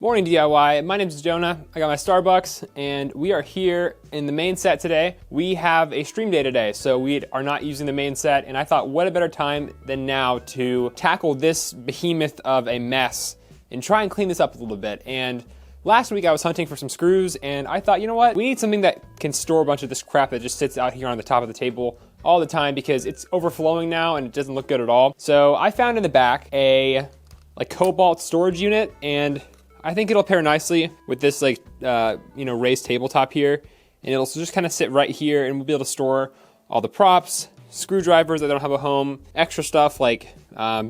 Morning DIY, my name is Jonah, I got my Starbucks, and we are here in the main set today. We have a stream day today, so we are not using the main set, and I thought what a better time than now to tackle this behemoth of a mess and try and clean this up a little bit. And last week I was hunting for some screws, and I thought, you know what, we need something that can store a bunch of this crap that just sits out here on the top of the table all the time because it's overflowing now and it doesn't look good at all. So I found in the back a cobalt storage unit, and I think it'll pair nicely with this raised tabletop here, and it'll just kind of sit right here, and we'll be able to store all the props, screwdrivers that don't have a home, extra stuff like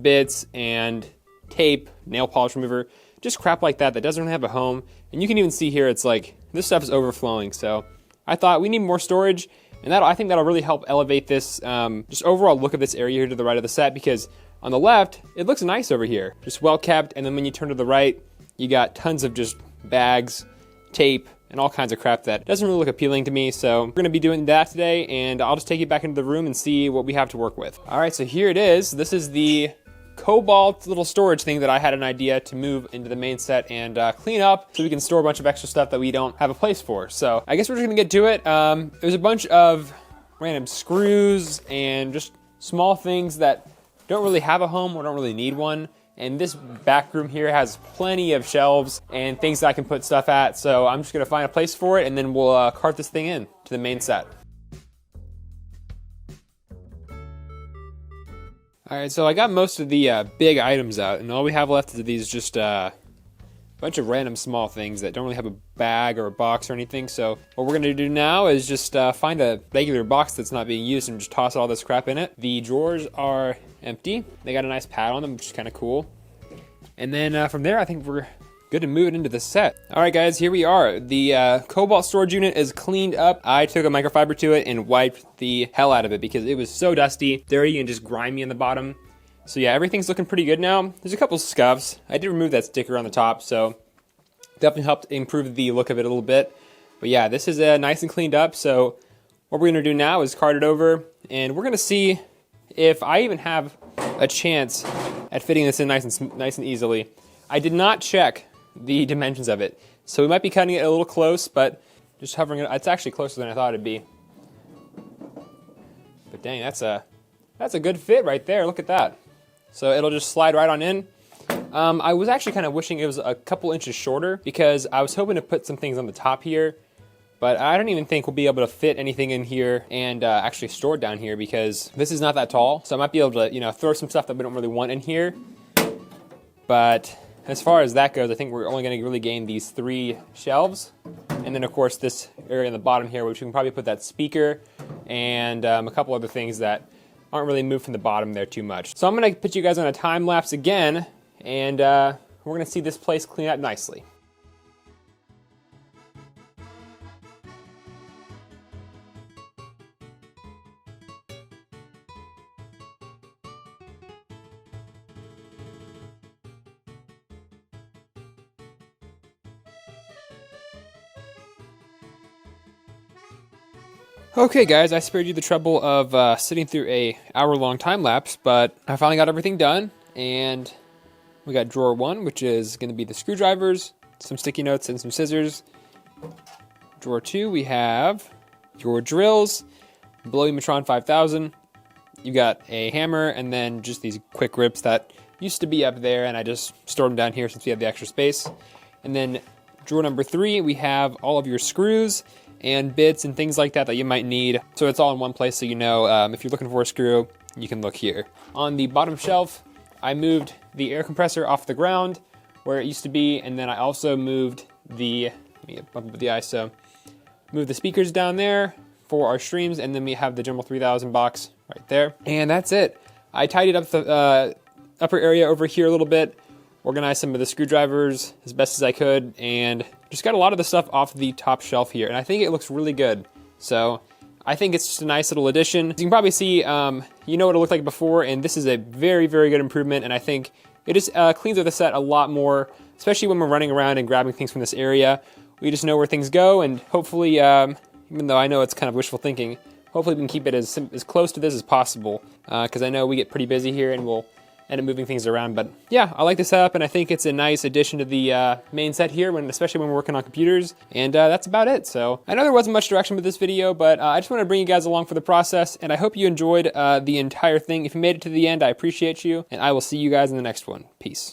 bits and tape, nail polish remover, just crap like that that doesn't have a home. And you can even see here, it's like this stuff is overflowing. So I thought we need more storage, and I think that'll really help elevate this just overall look of this area here to the right of the set, because on the left it looks nice over here, just well kept, and then when you turn to the right, you got tons of just bags, tape, and all kinds of crap that doesn't really look appealing to me. So we're gonna be doing that today, and I'll just take you back into the room and see what we have to work with. All right, so here it is. This is the cobalt little storage thing that I had an idea to move into the main set and clean up so we can store a bunch of extra stuff that we don't have a place for. So I guess we're just gonna get to it. There's a bunch of random screws and just small things that don't really have a home or don't really need one. And this back room here has plenty of shelves and things that I can put stuff at. So I'm just gonna find a place for it, and then we'll cart this thing in to the main set. All right, so I got most of the big items out, and all we have left is these just bunch of random small things that don't really have a bag or a box or anything. So what we're gonna do now is just find a regular box that's not being used and just toss all this crap in it. The drawers are empty. They got a nice pad on them, which is kind of cool. And then from there, I think we're good to move it into the set. All right, guys, here we are. The cobalt storage unit is cleaned up. I took a microfiber to it and wiped the hell out of it because it was so dusty, dirty, and just grimy in the bottom. So yeah, everything's looking pretty good now. There's a couple scuffs. I did remove that sticker on the top, so definitely helped improve the look of it a little bit. But yeah, this is nice and cleaned up. So what we're gonna do now is cart it over, and we're gonna see if I even have a chance at fitting this in nice and easily. I did not check the dimensions of it, so we might be cutting it a little close, but just hovering it, it's actually closer than I thought it'd be. But dang, that's a good fit right there. Look at that. So it'll just slide right on in. I was actually kind of wishing it was a couple inches shorter because I was hoping to put some things on the top here, but I don't even think we'll be able to fit anything in here and actually store it down here because this is not that tall. So I might be able to, throw some stuff that we don't really want in here. But as far as that goes, I think we're only going to really gain these 3 shelves. And then of course this area in the bottom here, which we can probably put that speaker and a couple other things that aren't really moved from the bottom there too much. So I'm gonna put you guys on a time lapse again, and we're gonna see this place clean up nicely. Okay guys, I spared you the trouble of sitting through a hour-long time lapse, but I finally got everything done, and we got drawer 1, which is going to be the screwdrivers, some sticky notes, and some scissors. Drawer 2, we have your drills, Matron 5000. You got a hammer, and then just these quick grips that used to be up there, and I just stored them down here since we have the extra space. And then drawer number 3, we have all of your screws and bits and things like that that you might need. So it's all in one place, so you know if you're looking for a screw, you can look here. On the bottom shelf, I moved the air compressor off the ground where it used to be, and then I also moved the, let me bump up the ISO, moved the speakers down there for our streams, and then we have the Dremel 3000 box right there. And that's it. I tidied up the upper area over here a little bit, organized some of the screwdrivers as best as I could, and just got a lot of the stuff off the top shelf here, and I think it looks really good. So I think it's just a nice little addition. You can probably see, you know what it looked like before, and this is a very, very good improvement, and I think it just cleans up the set a lot more, especially when we're running around and grabbing things from this area. We just know where things go, and hopefully, even though I know it's kind of wishful thinking, hopefully we can keep it as close to this as possible, because I know we get pretty busy here, and we'll end up moving things around. But yeah, I like the setup, and I think it's a nice addition to the main set here, especially when we're working on computers. And that's about it. So I know there wasn't much direction with this video, but I just want to bring you guys along for the process, and I hope you enjoyed the entire thing. If you made it to the end, I appreciate you, and I will see you guys in the next one. Peace.